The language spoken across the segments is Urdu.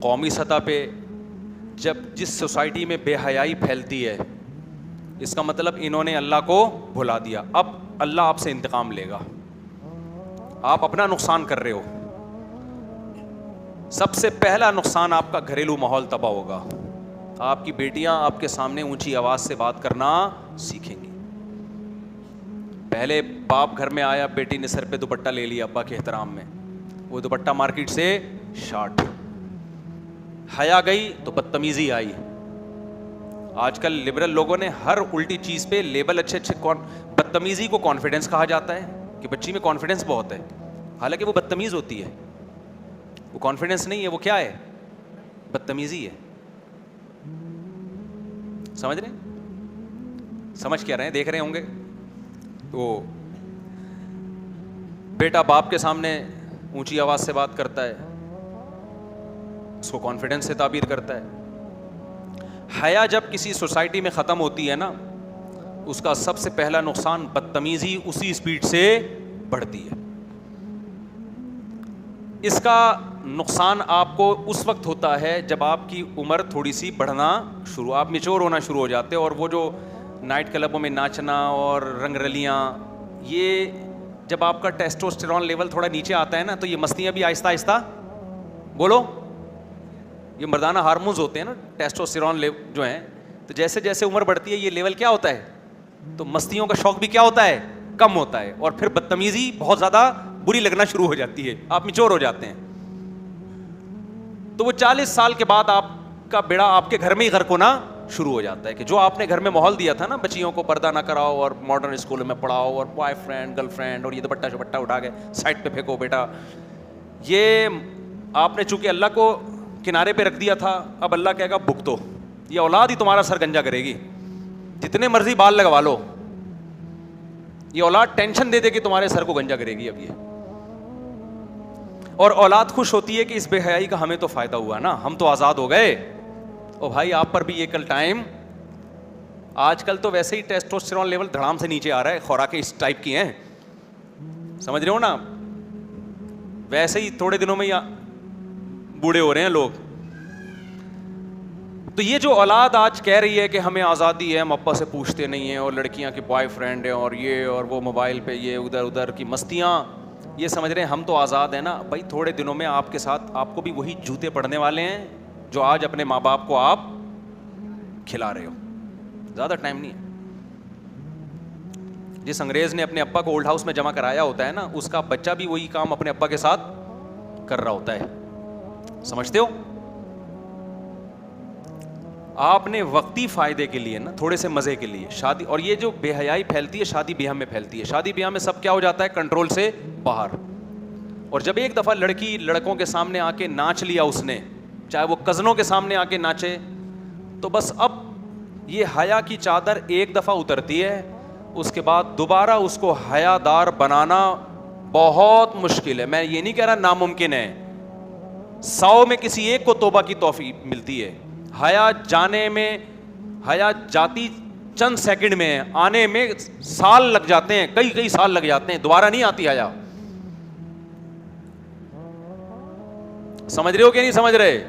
قومی سطح پہ جس سوسائٹی میں بے حیائی پھیلتی ہے، اس کا مطلب انہوں نے اللہ کو بھلا دیا. اب اللہ آپ سے انتقام لے گا. آپ اپنا نقصان کر رہے ہو. سب سے پہلا نقصان آپ کا گھریلو ماحول تباہ ہوگا. آپ کی بیٹیاں آپ کے سامنے اونچی آواز سے بات کرنا سیکھیں گی. پہلے باپ گھر میں آیا، بیٹی نے سر پہ دوپٹہ لے لیا ابا کے احترام میں، وہ دوپٹہ مارکیٹ سے شارٹ. حیا گئی تو بدتمیزی آئی. آج کل لبرل لوگوں نے ہر الٹی چیز پہ لیبل اچھے بدتمیزی کو کانفیڈنس کہا جاتا ہے کہ بچی میں کانفیڈنس بہت ہے، حالانکہ وہ بدتمیز ہوتی ہے. وہ کانفیڈنس نہیں ہے، وہ کیا ہے؟ بدتمیزی ہے. سمجھ رہے ہیں؟ سمجھ کیا رہے ہیں؟ دیکھ رہے ہوں گے. تو بیٹا باپ کے سامنے اونچی آواز سے بات کرتا ہے، اس کو کانفیڈنس سے تعبیر کرتا ہے. حیا جب کسی سوسائٹی میں ختم ہوتی ہے نا، اس کا سب سے پہلا نقصان بدتمیزی اسی اسپیڈ سے بڑھتی ہے. اس کا نقصان آپ کو اس وقت ہوتا ہے جب آپ کی عمر تھوڑی سی بڑھنا شروع، آپ میچور ہونا شروع ہو جاتے ہیں. اور وہ جو نائٹ کلبوں میں ناچنا اور رنگ رلیاں، یہ جب آپ کا ٹیسٹوسٹیرون لیول تھوڑا نیچے آتا ہے نا، تو یہ مستیاں بھی آہستہ آہستہ، بولو، یہ مردانہ ہارمونز ہوتے ہیں نا ٹیسٹوسٹیرون جو ہیں، تو جیسے جیسے عمر بڑھتی ہے یہ لیول کیا ہوتا ہے، تو مستیوں کا شوق بھی کیا ہوتا ہے، کم ہوتا ہے. اور پھر بدتمیزی بہت زیادہ بری لگنا شروع ہو جاتی ہے، آپ میچور ہو جاتے ہیں. تو وہ 40 سال کے بعد آپ کا بیڑا آپ کے گھر میں ہی غرق ہونا شروع ہو جاتا ہے کہ جو آپ نے گھر میں ماحول دیا تھا نا، بچیوں کو پردہ نہ کراؤ اور ماڈرن اسکول میں پڑھاؤ اور بوائے فرینڈ گرل فرینڈ اور یہ دوپٹہ شپٹہ اٹھا کے سائڈ پہ پھینکو بیٹا، یہ آپ نے چونکہ اللہ کو کنارے پہ رکھ دیا تھا، اب اللہ کہے گا بھگتو. یہ اولاد ہی تمہارا سر گنجا کرے گی، جتنے مرضی بال لگوا لو، یہ اولاد ٹینشن دے دے کہ تمہارے سر کو گنجا کرے گی. اب یہ اور اولاد خوش ہوتی ہے کہ اس بے حیائی کا ہمیں تو فائدہ ہوا نا، ہم تو آزاد ہو گئے. اور بھائی آپ پر بھی یہ کل ٹائم، آج کل تو ویسے ہی ٹیسٹوسٹیرون لیول دھڑام سے نیچے آ رہا ہے، خوراکیں اس ٹائپ کی ہیں، سمجھ رہے ہو نا، ویسے ہی تھوڑے دنوں میں یا بوڑھے ہو رہے ہیں لوگ. تو یہ جو اولاد آج کہہ رہی ہے کہ ہمیں آزادی ہے، ہم ابا سے پوچھتے نہیں ہیں، اور لڑکیاں کے بوائے فرینڈ ہیں اور یہ اور وہ موبائل پہ یہ ادھر ادھر کی مستیاں، یہ سمجھ رہے ہیں ہم تو آزاد ہیں نا. بھائی تھوڑے دنوں میں آپ کے ساتھ آپ کو بھی وہی جوتے پڑنے والے ہیں جو آج اپنے ماں باپ کو آپ کھلا رہے ہو. زیادہ ٹائم نہیں ہے. جس انگریز نے اپنے ابا کو اولڈ ہاؤس میں جمع کرایا ہوتا ہے نا، اس کا بچہ بھی وہی کام اپنے ابا کے ساتھ کر رہا ہوتا ہے. سمجھتے ہو؟ آپ نے وقتی فائدے کے لیے نا، تھوڑے سے مزے کے لیے شادی، اور یہ جو بے حیائی پھیلتی ہے شادی بیاہ میں پھیلتی ہے. شادی بیاہ میں سب کیا ہو جاتا ہے، کنٹرول سے باہر. اور جب ایک دفعہ لڑکی لڑکوں کے سامنے آ کے ناچ لیا اس نے، چاہے وہ کزنوں کے سامنے آ کے ناچے، تو بس اب یہ حیا کی چادر ایک دفعہ اترتی ہے، اس کے بعد دوبارہ اس کو حیا دار بنانا بہت مشکل ہے. میں یہ نہیں کہہ رہا ناممکن ہے، 100 میں کسی ایک کو توبہ کی توفیق ملتی ہے. حیا جانے میں، حیا جاتی چند سیکنڈ میں ہے، آنے میں سال لگ جاتے ہیں، کئی سال لگ جاتے ہیں، دوبارہ نہیں آتی حیا. سمجھ رہے ہو کہ نہیں سمجھ رہے؟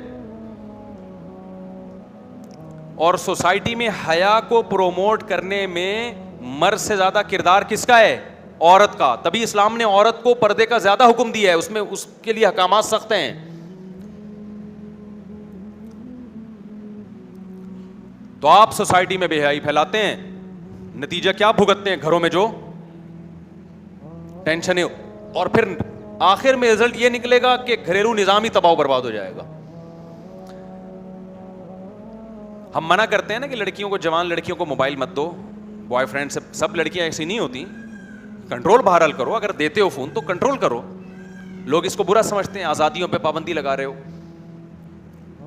اور سوسائٹی میں حیا کو پروموٹ کرنے میں مرد سے زیادہ کردار کس کا ہے؟ عورت کا. تبھی اسلام نے عورت کو پردے کا زیادہ حکم دیا ہے، اس میں اس کے لیے احکامات سخت ہیں. تو آپ سوسائٹی میں بے حیائی پھیلاتے ہیں، نتیجہ کیا بھگتتے ہیں گھروں میں؟ جو ٹینشن ہے، اور پھر آخر میں رزلٹ یہ نکلے گا کہ گھریلو نظام ہی تباہ و برباد ہو جائے گا. ہم منع کرتے ہیں نا کہ لڑکیوں کو، جوان لڑکیوں کو موبائل مت دو، بوائے فرینڈ سے. سب لڑکیاں ایسی نہیں ہوتی، کنٹرول بہرحال کرو، اگر دیتے ہو فون تو کنٹرول کرو. لوگ اس کو برا سمجھتے ہیں، آزادیوں پہ پابندی لگا رہے ہو.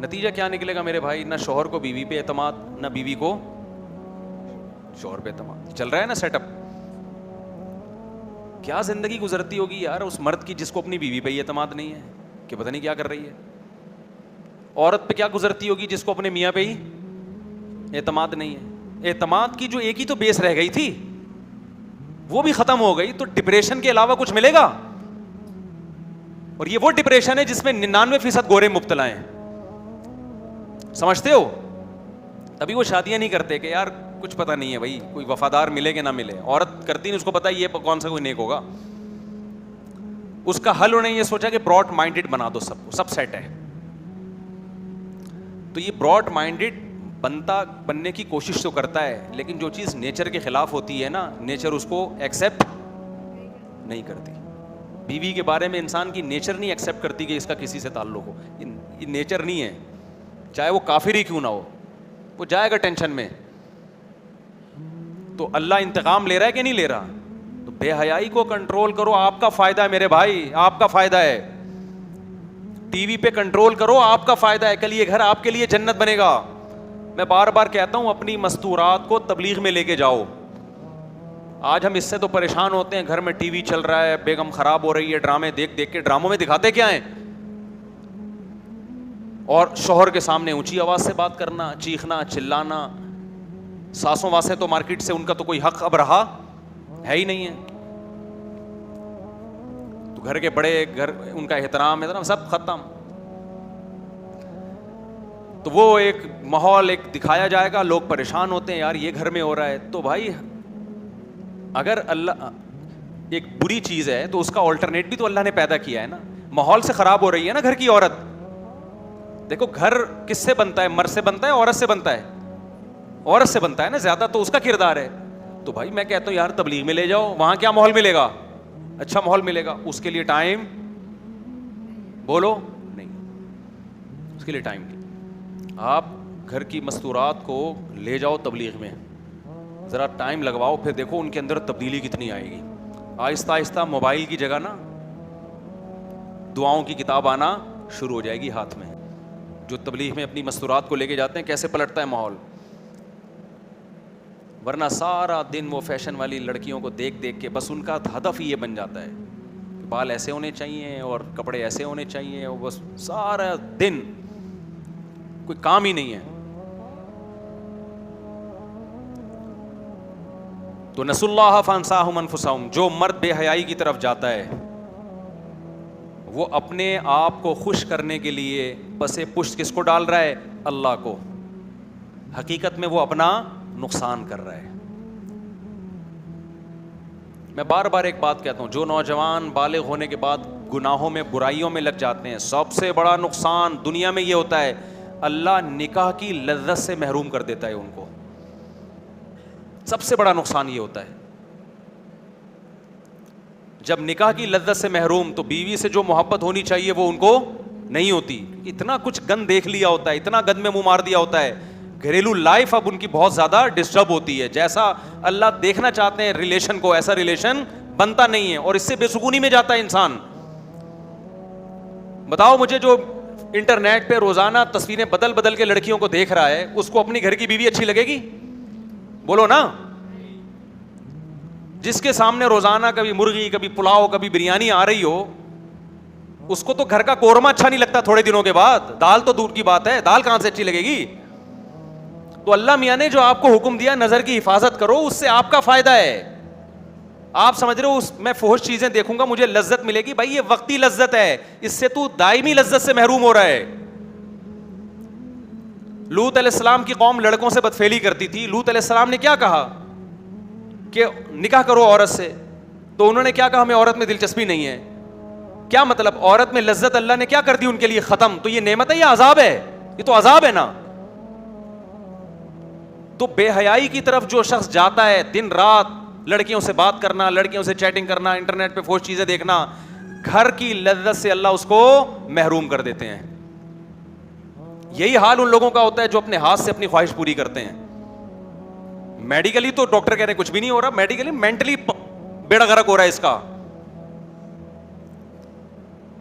نتیجہ کیا نکلے گا میرے بھائی؟ نہ شوہر کو بیوی پہ اعتماد، نہ بیوی کو شوہر پہ اعتماد. چل رہا ہے نا سیٹ اپ. کیا زندگی گزرتی ہوگی یار اس مرد کی جس کو اپنی بیوی پہ ہی اعتماد نہیں ہے، کہ پتہ نہیں کیا کر رہی ہے. عورت پہ کیا گزرتی ہوگی جس کو اپنے میاں پہ ہی اعتماد نہیں ہے. اعتماد کی جو ایک ہی تو بیس رہ گئی تھی وہ بھی ختم ہو گئی، تو ڈپریشن کے علاوہ کچھ ملے گا؟ اور یہ وہ ڈپریشن ہے جس میں 99% گورے مبتلا ہیں. سمجھتے ہو؟ تبھی وہ شادیاں نہیں کرتے کہ یار کچھ پتہ نہیں ہے بھائی, کوئی وفادار ملے کہ نہ ملے. عورت کرتی نہیں, اس کو پتہ یہ کون سا کوئی نیک ہوگا. اس کا حل انہیں یہ سوچا کہ براڈ مائنڈیڈ بنا دو سب کو, سب سیٹ ہے. تو یہ براڈ مائنڈیڈ بننے کی کوشش تو کرتا ہے, لیکن جو چیز نیچر کے خلاف ہوتی ہے نا, نیچر اس کو ایکسیپٹ نہیں کرتی. بیوی کے بارے میں انسان کی نیچر نہیں ایکسیپٹ کرتی کہ اس کا کسی سے تعلق ہو. یہ نیچر نہیں ہے, چاہے وہ کافر ہی کیوں نہ ہو, وہ جائے گا ٹینشن میں. تو اللہ انتقام لے رہا ہے کہ نہیں لے رہا؟ تو بے حیائی کو کنٹرول کرو, آپ کا فائدہ ہے میرے بھائی, آپ کا فائدہ ہے. ٹی وی پہ کنٹرول کرو, آپ کا فائدہ ہے. کل یہ گھر آپ کے لیے جنت بنے گا. میں بار بار کہتا ہوں اپنی مستورات کو تبلیغ میں لے کے جاؤ. آج ہم اس سے تو پریشان ہوتے ہیں, گھر میں ٹی وی چل رہا ہے, بیگم خراب ہو رہی ہے, ڈرامے دیکھ دیکھ کے. ڈراموں میں دکھاتے کیا ہیں؟ اور شوہر کے سامنے اونچی آواز سے بات کرنا, چیخنا, چلانا. ساسوں واسے تو مارکیٹ سے ان کا تو کوئی حق اب رہا ہے ہی نہیں ہے. تو گھر کے بڑے, گھر ان کا احترام سب ختم. تو وہ ایک ماحول ایک دکھایا جائے گا, لوگ پریشان ہوتے ہیں یار یہ گھر میں ہو رہا ہے. تو بھائی اگر اللہ ایک بری چیز ہے تو اس کا آلٹرنیٹ بھی تو اللہ نے پیدا کیا ہے نا. ماحول سے خراب ہو رہی ہے نا گھر کی عورت. دیکھو گھر کس سے بنتا ہے؟ مرد سے بنتا ہے, عورت سے بنتا ہے؟ عورت سے بنتا ہے نا, زیادہ تو اس کا کردار ہے. تو بھائی میں کہتا ہوں یار تبلیغ میں لے جاؤ, وہاں کیا ماحول ملے گا؟ اچھا ماحول ملے گا. اس کے لیے ٹائم بولو نہیں, اس کے لیے ٹائم نہیں. آپ گھر کی مستورات کو لے جاؤ تبلیغ میں, ذرا ٹائم لگواؤ, پھر دیکھو ان کے اندر تبدیلی کتنی آئے گی. آہستہ آہستہ موبائل کی جگہ نا دعاؤں کی کتاب آنا شروع ہو جائے گی ہاتھ میں. جو تبلیغ میں اپنی مستورات کو لے کے جاتے ہیں کیسے پلٹتا ہے ماحول. ورنہ سارا دن وہ فیشن والی لڑکیوں کو دیکھ دیکھ کے بس ان کا ہدف ہی یہ بن جاتا ہے کہ بال ایسے ہونے چاہیے اور کپڑے ایسے ہونے چاہیے, اور بس سارا دن کوئی کام ہی نہیں ہے. تو نسوا اللہ فانساہم انفسہم, جو مرد بے حیائی کی طرف جاتا ہے وہ اپنے آپ کو خوش کرنے کے لیے پس پشت کس کو ڈال رہا ہے؟ اللہ کو. حقیقت میں وہ اپنا نقصان کر رہا ہے. میں بار بار ایک بات کہتا ہوں, جو نوجوان بالغ ہونے کے بعد گناہوں میں برائیوں میں لگ جاتے ہیں, سب سے بڑا نقصان دنیا میں یہ ہوتا ہے, اللہ نکاح کی لذت سے محروم کر دیتا ہے ان کو. سب سے بڑا نقصان یہ ہوتا ہے. جب نکاح کی لذت سے محروم, تو بیوی سے جو محبت ہونی چاہیے وہ ان کو نہیں ہوتی. اتنا کچھ گند دیکھ لیا ہوتا ہے, اتنا گند میں منہ مار دیا ہوتا ہے, گھریلو لائف اب ان کی بہت زیادہ ڈسٹرب ہوتی ہے. جیسا اللہ دیکھنا چاہتے ہیں ریلیشن کو, ایسا ریلیشن بنتا نہیں ہے, اور اس سے بے سکونی میں جاتا ہے انسان. بتاؤ مجھے, جو انٹرنیٹ پہ روزانہ تصویریں بدل بدل کے لڑکیوں کو دیکھ رہا ہے, اس کو اپنی گھر کی بیوی اچھی لگے گی؟ بولو نا. جس کے سامنے روزانہ کبھی مرغی, کبھی پلاؤ, کبھی بریانی آ رہی ہو, اس کو تو گھر کا قورمہ اچھا نہیں لگتا تھوڑے دنوں کے بعد. دال تو دور کی بات ہے, دال کہاں سے اچھی لگے گی؟ تو اللہ میاں نے جو آپ کو حکم دیا نظر کی حفاظت کرو, اس سے آپ کا فائدہ ہے. آپ سمجھ رہے ہو میں فحش چیزیں دیکھوں گا مجھے لذت ملے گی؟ بھائی یہ وقتی لذت ہے, اس سے تو دائمی لذت سے محروم ہو رہا ہے. لوط علیہ السلام کی قوم لڑکوں سے بدفعلی کرتی تھی. لوط علیہ السلام نے کیا کہا کہ نکاح کرو عورت سے, تو انہوں نے کیا کہا ہمیں عورت میں دلچسپی نہیں ہے. کیا مطلب؟ عورت میں لذت اللہ نے کیا کر دی ان کے لیے؟ ختم. تو یہ نعمت ہے یا عذاب ہے؟ یہ تو عذاب ہے نا. تو بے حیائی کی طرف جو شخص جاتا ہے, دن رات لڑکیوں سے بات کرنا, لڑکیوں سے چیٹنگ کرنا, انٹرنیٹ پہ فحش چیزیں دیکھنا, گھر کی لذت سے اللہ اس کو محروم کر دیتے ہیں. یہی حال ان لوگوں کا ہوتا ہے جو اپنے ہاتھ سے اپنی خواہش پوری کرتے ہیں. میڈیکلی تو ڈاکٹر کہہ رہے ہیں کچھ بھی نہیں ہو رہا, میڈیکلی مینٹلی بیڑا غرق ہو رہا ہے اس کا.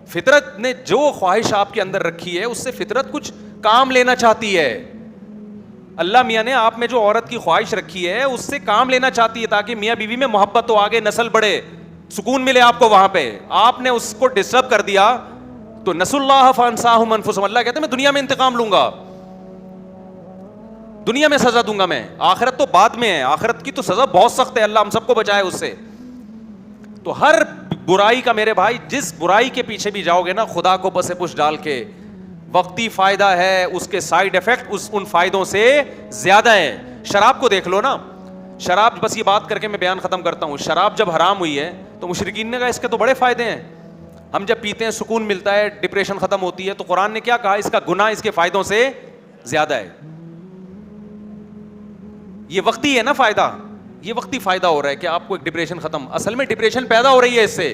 فطرت نے جو خواہش آپ کے اندر رکھی ہے اس سے فطرت کچھ کام لینا چاہتی ہے. اللہ میاں نے آپ میں جو عورت کی خواہش رکھی ہے اس سے کام لینا چاہتی ہے, تاکہ میاں بیوی میں محبت ہو, آگے نسل بڑھے, سکون ملے آپ کو. وہاں پہ آپ نے اس کو ڈسٹرب کر دیا تو نسوا اللہ فانساہم انفسہم. اللہ کہتے ہیں میں دنیا میں انتقام لوں گا, دنیا میں سزا دوں گا میں, آخرت تو بعد میں ہے. آخرت کی تو سزا بہت سخت ہے, اللہ ہم سب کو بچائے اس سے. تو ہر برائی کا میرے بھائی, جس برائی کے پیچھے بھی جاؤ گے نا خدا کو پس پش ڈال کے, وقتی فائدہ ہے, اس کے سائڈ افیکٹ ان فائدوں سے زیادہ ہیں. شراب کو دیکھ لو نا, شراب, بس یہ بات کر کے میں بیان ختم کرتا ہوں. شراب جب حرام ہوئی ہے تو مشرکین نے کہا اس کے تو بڑے فائدے ہیں, ہم جب پیتے ہیں سکون ملتا ہے, ڈپریشن ختم ہوتی ہے. تو قرآن نے کیا کہا, اس کا گناہ اس کے فائدوں سے زیادہ ہے. یہ وقتی ہے نا فائدہ, یہ وقتی فائدہ ہو رہا ہے کہ آپ کو ایک ڈپریشن ختم, اصل میں ڈپریشن پیدا ہو رہی ہے اس سے.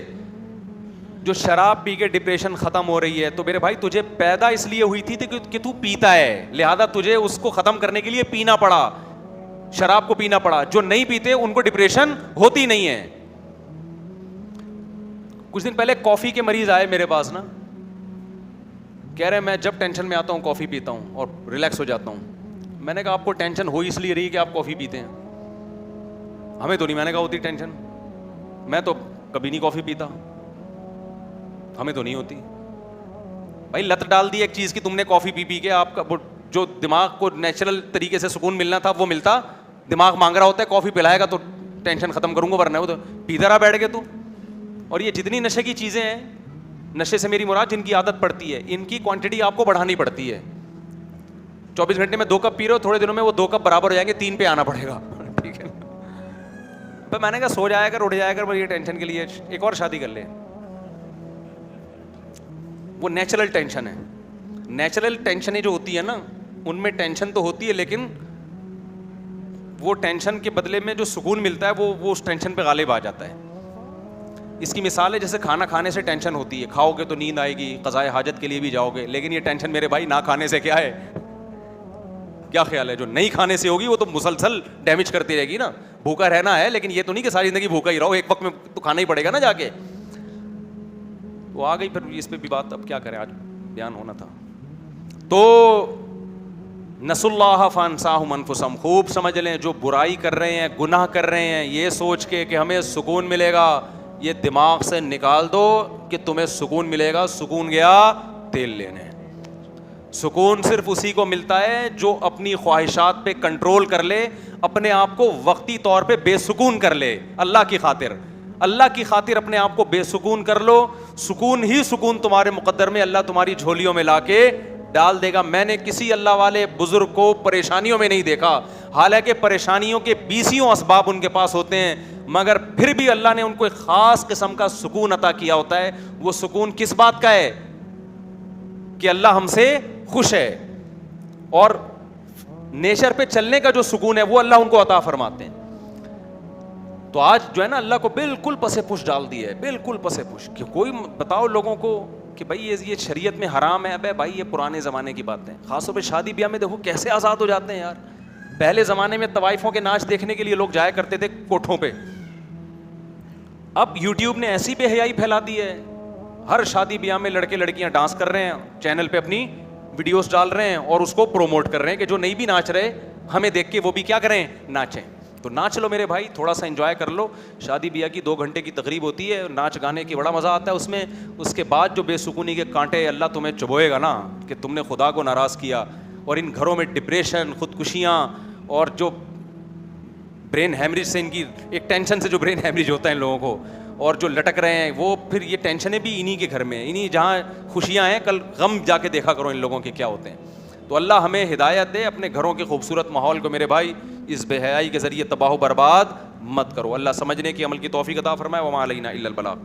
جو شراب پی کے ڈپریشن ختم ہو رہی ہے, تو میرے بھائی تجھے پیدا اس لیے ہوئی تھی کہ تو پیتا ہے, لہذا تجھے اس کو ختم کرنے کے لیے پینا پڑا, شراب کو پینا پڑا. جو نہیں پیتے ان کو ڈپریشن ہوتی نہیں ہے. کچھ دن پہلے کافی کے مریض آئے میرے پاس نا, کہہ رہے میں جب ٹینشن میں آتا ہوں کافی پیتا ہوں اور ریلیکس ہو جاتا ہوں. میں نے کہا آپ کو ٹینشن ہو اس لیے رہی کہ آپ کافی پیتے ہیں, ہمیں تو نہیں. میں نے کہا ہوتی ٹینشن, میں تو کبھی نہیں کافی پیتا, ہمیں تو نہیں ہوتی. بھائی لت ڈال دی ایک چیز کی تم نے کافی پی پی کے, آپ کا جو دماغ کو نیچرل طریقے سے سکون ملنا تھا وہ ملتا, دماغ مانگ رہا ہوتا ہے کافی پلائے گا تو ٹینشن ختم کروں گا, ورنہ وہ تو پیتا رہا بیٹھ کے تو. اور یہ جتنی نشے کی چیزیں ہیں, نشے سے میری مراد جن کی عادت پڑتی ہے, ان کی کوانٹٹی آپ کو بڑھانی پڑتی ہے. 24 گھنٹے میں 2 کپ پی رہے ہو, تھوڑے دنوں میں وہ 2 کپ برابر ہو جائیں گے, 3 پہ آنا پڑے گا. ٹھیک ہے, میں نے کہا سو جایا کر, اٹھ جایا کر, یہ ٹینشن کے لیے ایک اور شادی کر لے. وہ نیچرل ٹینشن ہے. نیچرل ٹینشنیں جو ہوتی ہے نا, ان میں ٹینشن تو ہوتی ہے, لیکن وہ ٹینشن کے بدلے میں جو سکون ملتا ہے وہ اس ٹینشن پہ غالب آ جاتا ہے. اس کی مثال ہے جیسے کھانا کھانے سے ٹینشن ہوتی ہے, کھاؤ گے تو نیند آئے گی, قضائے حاجت کے لیے بھی جاؤ گے, لیکن یہ ٹینشن میرے بھائی نہ کھانے سے کیا ہے, کیا خیال ہے, جو نہیں کھانے سے ہوگی وہ تو مسلسل ڈیمیج کرتی رہے گی نا. بھوکا رہنا ہے, لیکن یہ تو نہیں کہ ساری زندگی بھوکا ہی رہو, ایک وقت میں تو کھانا ہی پڑے گا نا جا کے. وہ آ گئی پھر اس پہ بھی بات, اب کیا کریں, آج بیان ہونا تھا. تو نسوا اللہ فانساہم انفسہم, خوب سمجھ لیں جو برائی کر رہے ہیں, گناہ کر رہے ہیں, یہ سوچ کے کہ ہمیں سکون ملے گا, یہ دماغ سے نکال دو کہ تمہیں سکون ملے گا. سکون گیا تیل لینے. سکون صرف اسی کو ملتا ہے جو اپنی خواہشات پہ کنٹرول کر لے, اپنے آپ کو وقتی طور پہ بے سکون کر لے. اللہ کی خاطر, اللہ کی خاطر اپنے آپ کو بے سکون کر لو. سکون ہی سکون تمہارے مقدر میں اللہ تمہاری جھولیوں میں لا کے ڈال دے گا. میں نے کسی اللہ والے بزرگ کو پریشانیوں میں نہیں دیکھا, حالانکہ پریشانیوں کے 20 اسباب ان کے پاس ہوتے ہیں, مگر پھر بھی اللہ نے ان کو ایک خاص قسم کا سکون عطا کیا ہوتا ہے. وہ سکون کس بات کا ہے, کہ اللہ ہم سے خوش ہے, اور نیچر پہ چلنے کا جو سکون ہے وہ اللہ ان کو عطا فرماتے ہیں. تو آج جو ہے نا اللہ کو بالکل پسے پش ڈال دی ہے, بالکل پسے پش. کہ کوئی بتاؤ لوگوں کو کہ بھائی یہ شریعت میں حرام ہے. ابے بھائی یہ پرانے زمانے کی باتیں, خاص طور پہ شادی بیاہ میں دیکھو کیسے آزاد ہو جاتے ہیں یار. پہلے زمانے میں طوائفوں کے ناچ دیکھنے کے لیے لوگ جایا کرتے تھے کوٹھوں پہ, اب یوٹیوب نے ایسی بے حیائی پھیلا دی ہے, ہر شادی بیاہ میں لڑکے لڑکیاں ڈانس کر رہے ہیں, چینل پہ اپنی ویڈیوز ڈال رہے ہیں اور اس کو پروموٹ کر رہے ہیں کہ جو نہیں بھی ناچ رہے ہمیں دیکھ کے وہ بھی کیا کریں, ناچیں. تو ناچ لو میرے بھائی, تھوڑا سا انجوائے کر لو. شادی بیاہ کی 2 گھنٹے کی تقریب ہوتی ہے, ناچ گانے کی بڑا مزہ آتا ہے اس میں. اس کے بعد جو بے سکونی کے کانٹے اللہ تمہیں چبوئے گا نا کہ تم نے خدا کو ناراض کیا, اور ان گھروں میں ڈپریشن, خودکشیاں, اور جو برین ہیمریج سے ان کی ایک ٹینشن سے جو برین ہیمریج ہوتا ہے ان لوگوں کو, اور جو لٹک رہے ہیں وہ پھر یہ ٹینشنیں بھی انہی کے گھر میں, انہی جہاں خوشیاں ہیں کل غم جا کے دیکھا کرو ان لوگوں کے کیا ہوتے ہیں. تو اللہ ہمیں ہدایت دے, اپنے گھروں کے خوبصورت ماحول کو میرے بھائی اس بے حیائی کے ذریعے تباہ و برباد مت کرو. اللہ سمجھنے کی عمل کی توفیق عطا فرمائے. وما علینا الا البلاغ.